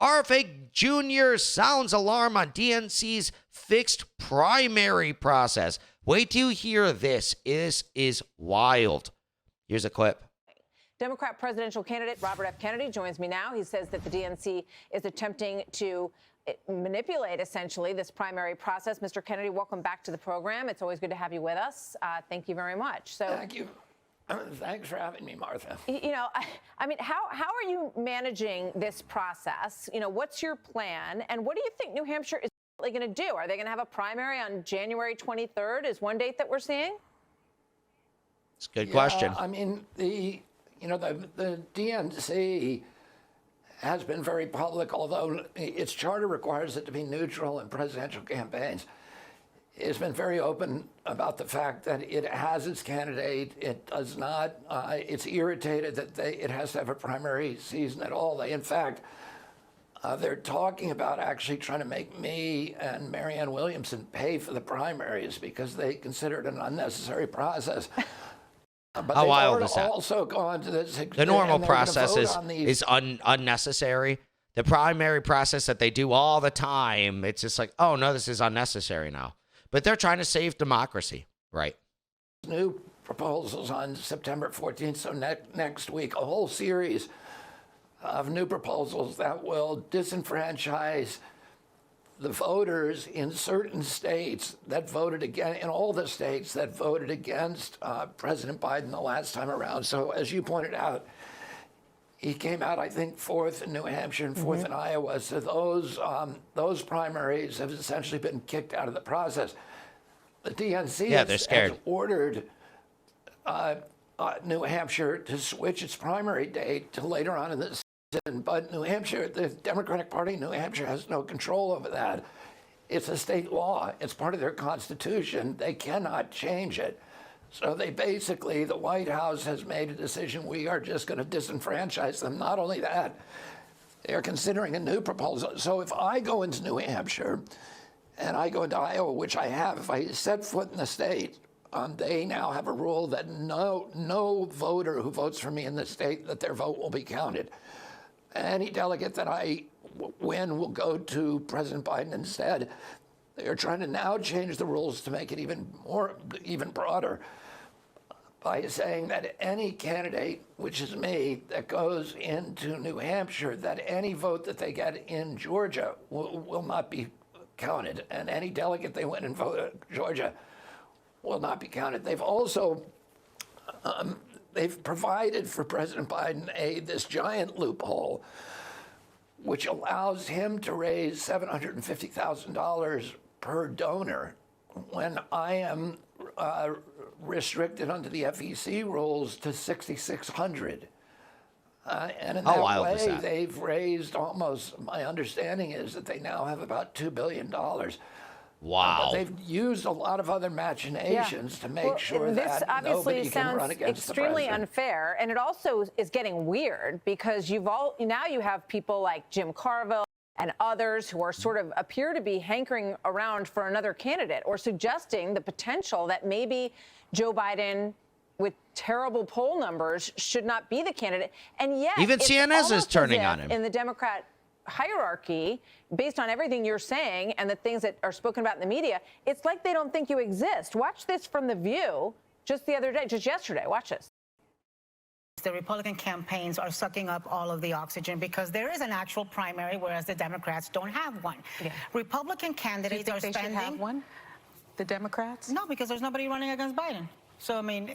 RFK Jr. sounds alarm on DNC's fixed primary process. Wait till you hear this. This is wild. Here's a clip. Democrat presidential candidate Robert F. Kennedy joins me now. He says that the DNC is attempting to manipulate, essentially, this primary process. Mr. Kennedy, welcome back to the program. It's always good to have you with us. Thank you very much. So, thank you. Thanks for having me, Martha. You know, I mean, how are you managing this process? You know, what's your plan? And what do you think New Hampshire is going to do? Are they going to have a primary on January 23rd is one date that we're seeing? It's a good question. I mean, the DNC has been very public, although its charter requires it to be neutral in presidential campaigns. It's been very open about the fact that it has its candidate. It does not. It's irritated that it has to have a primary season at all. In fact, they're talking about actually trying to make me and Marianne Williamson pay for the primaries because they consider it an unnecessary process. But how wild is that? Also gone to this. The normal process is unnecessary. The primary process that they do all the time, it's just like, oh, no, this is unnecessary now. But they're trying to save democracy, right? New proposals on September 14th, so next week, a whole series of new proposals that will disenfranchise the voters in certain states that voted against, in all the states that voted against President Biden the last time around. So as you pointed out, he came out, I think, fourth in New Hampshire and fourth in Iowa. So those primaries have essentially been kicked out of the process. The DNC has ordered New Hampshire to switch its primary date to later on in the season. But New Hampshire, the Democratic Party in New Hampshire has no control over that. It's a state law. It's part of their constitution. They cannot change it. So they basically, the White House has made a decision. We are just going to disenfranchise them. Not only that, they're considering a new proposal. So if I go into New Hampshire and I go into Iowa, which I have, if I set foot in the state, they now have a rule that no voter who votes for me in the state, that their vote will be counted. Any delegate that I win will go to President Biden instead. They're trying to now change the rules to make it even broader by saying that any candidate, which is me, that goes into New Hampshire, that any vote that they get in Georgia will not be counted, and any delegate they win and vote in Georgia will not be counted. They've also they've provided for President Biden this giant loophole, which allows him to raise $750,000 per donor when I am restricted under the FEC rules to $6,600. And in that way, they've raised almost, my understanding is that they now have about $2 billion. Wow. But they've used a lot of other machinations to make sure that nobody can run against the president. This obviously sounds extremely unfair, and it also is getting weird because now you have people like Jim Carville and others who are sort of appear to be hankering around for another candidate or suggesting the potential that maybe Joe Biden, with terrible poll numbers, should not be the candidate. And yet, even CNN is turning on him. In the Democrat hierarchy, based on everything you're saying and the things that are spoken about in the media, it's like they don't think you exist. Watch this from The View just the other day, just yesterday. Watch this. The Republican campaigns are sucking up all of the oxygen because there is an actual primary, whereas the Democrats don't have one. Yeah. Republican candidates are spending. Should have one? The Democrats? No, because there's nobody running against Biden. So I mean,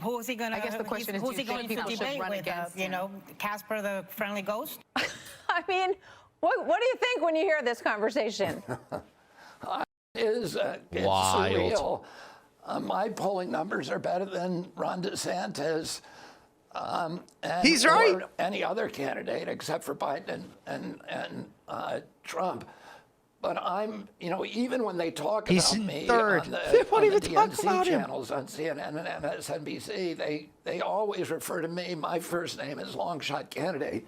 who is he going to? I guess the question is, who's he going to debate with? You know, Casper the Friendly Ghost. I mean, what do you think when you hear this conversation? It's surreal. My polling numbers are better than Ron DeSantis. He's right. Or any other candidate except for Biden and Trump. But I'm, even when they talk about me on the DNC channels on CNN and MSNBC, they always refer to me. My first name is long shot candidate,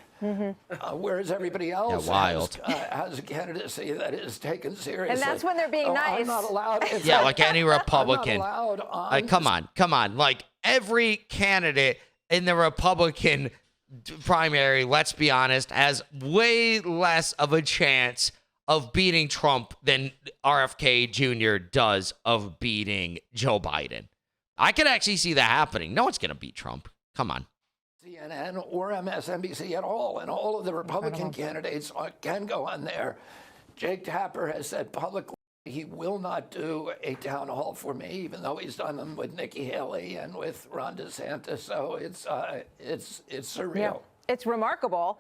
whereas everybody else has a candidacy that is taken seriously. And that's when they're being nice. I'm not allowed. Like any Republican. I'm not allowed come on. Like every candidate in the Republican primary, let's be honest, has way less of a chance of beating Trump than RFK Jr. does of beating Joe Biden. I could actually see that happening. No one's going to beat Trump. Come on. CNN or MSNBC at all, and all of the Republican candidates can go on there. Jake Tapper has said publicly he will not do a town hall for me, even though he's done them with Nikki Haley and with Ron DeSantis. So it's surreal. Yeah. It's remarkable,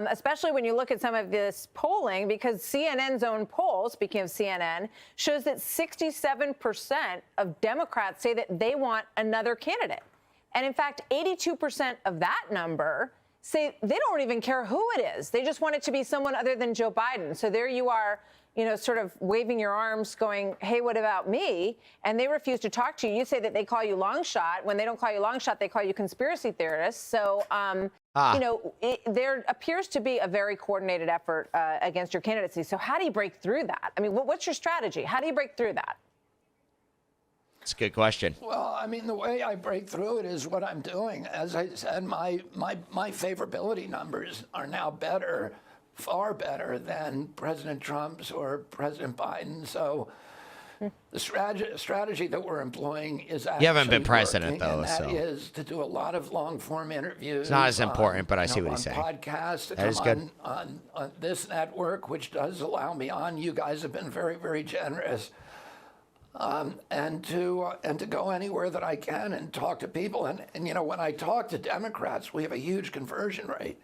especially when you look at some of this polling, because CNN's own poll, speaking of CNN, shows that 67% of Democrats say that they want another candidate. And in fact, 82% of that number say they don't even care who it is. They just want it to be someone other than Joe Biden. So there you are, sort of waving your arms going, hey, what about me? And they refuse to talk to you. You say that they call you long shot. When they don't call you long shot, they call you conspiracy theorists. So, there appears to be a very coordinated effort against your candidacy. So how do you break through that? I mean, what's your strategy? How do you break through that? It's a good question. Well, I mean, the way I break through it is what I'm doing. As I said, my favorability numbers are now better, far better than President Trump's or President Biden's. So the strategy that we're employing is actually You haven't been president, working, though, and that so. is to do a lot of long-form interviews. It's not as important, but I see what he's saying. Podcasts to That is come good. on this network, which does allow me on. You guys have been very, very generous. And to go anywhere that I can and talk to people. And when I talk to Democrats, we have a huge conversion rate.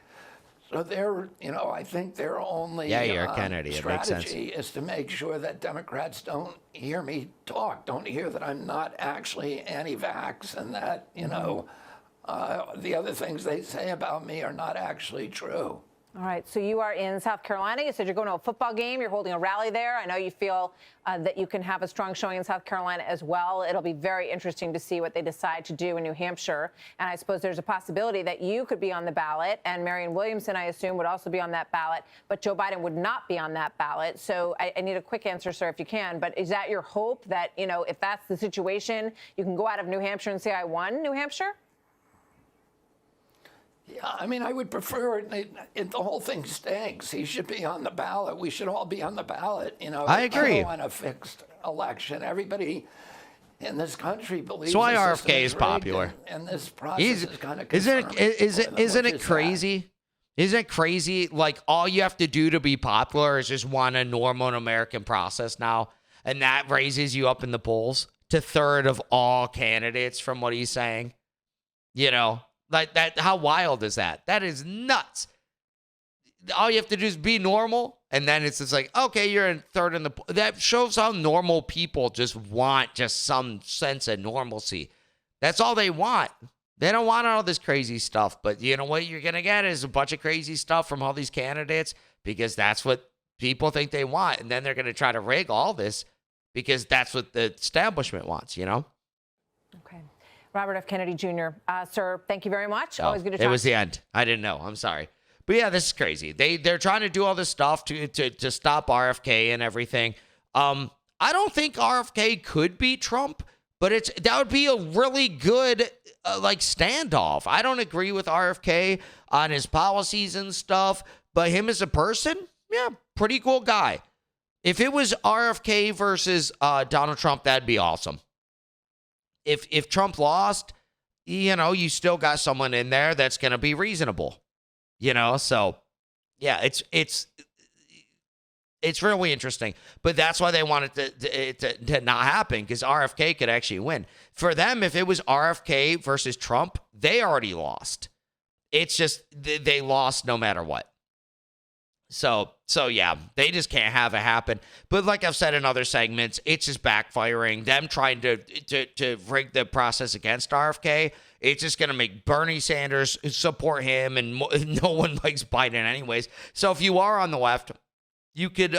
So I think their only Kennedy. It makes sense. strategy is to make sure that Democrats don't hear me talk, don't hear that I'm not actually anti-vax, and that, the other things they say about me are not actually true. All right. So you are in South Carolina. You said you're going to a football game. You're holding a rally there. I know you feel that you can have a strong showing in South Carolina as well. It'll be very interesting to see what they decide to do in New Hampshire. And I suppose there's a possibility that you could be on the ballot, and Marianne Williamson, I assume, would also be on that ballot, but Joe Biden would not be on that ballot. So I need a quick answer, sir, if you can. But is that your hope that, if that's the situation, you can go out of New Hampshire and say, I won New Hampshire? Yeah, I mean, I would prefer the whole thing stinks. He should be on the ballot. We should all be on the ballot. I agree. I don't want a fixed election. Everybody in this country believes. That's why the RFK system is popular. And this process is kind of Isn't it crazy? Isn't it crazy? Like, all you have to do to be popular is just want a normal American process now, and that raises you up in the polls to third of all candidates from what he's saying. Like that, how wild is that? That is nuts. All you have to do is be normal, and then it's just like, okay, you're in third in the. That shows how normal people just want just some sense of normalcy. That's all they want. They don't want all this crazy stuff. But you know what you're gonna get is a bunch of crazy stuff from all these candidates, because that's what people think they want, and then they're gonna try to rig all this because that's what the establishment wants. Okay. Robert F. Kennedy Jr. Sir, thank you very much. Always good to talk. It was the end. I didn't know. I'm sorry. But yeah, this is crazy. They're trying to do all this stuff to stop RFK and everything. I don't think RFK could beat Trump, but that would be a really good standoff. I don't agree with RFK on his policies and stuff, but him as a person, yeah, pretty cool guy. If it was RFK versus Donald Trump, that'd be awesome. If Trump lost, you still got someone in there that's going to be reasonable, So, yeah, it's really interesting. But that's why they want it to not happen, because RFK could actually win. For them, if it was RFK versus Trump, they already lost. It's just they lost no matter what. So yeah, they just can't have it happen. But like I've said in other segments, it's just backfiring. Them trying to rig the process against RFK, it's just going to make Bernie Sanders support him, and no one likes Biden anyways. So if you are on the left, you could,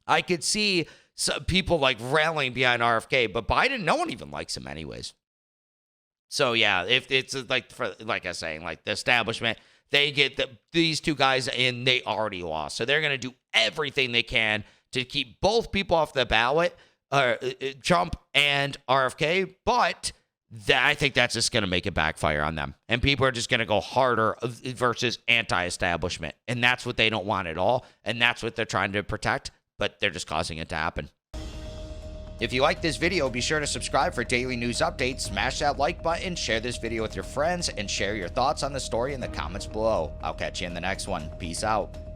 I could see some people rallying behind RFK, but Biden, no one even likes him anyways. So yeah, if it's like I was saying, the establishment, they get these two guys in, they already lost. So they're going to do everything they can to keep both people off the ballot, Trump and RFK. But I think that's just going to make it backfire on them. And people are just going to go harder versus anti-establishment. And that's what they don't want at all. And that's what they're trying to protect. But they're just causing it to happen. If you like this video, be sure to subscribe for daily news updates, smash that like button, share this video with your friends, and share your thoughts on the story in the comments below. I'll catch you in the next one. Peace out.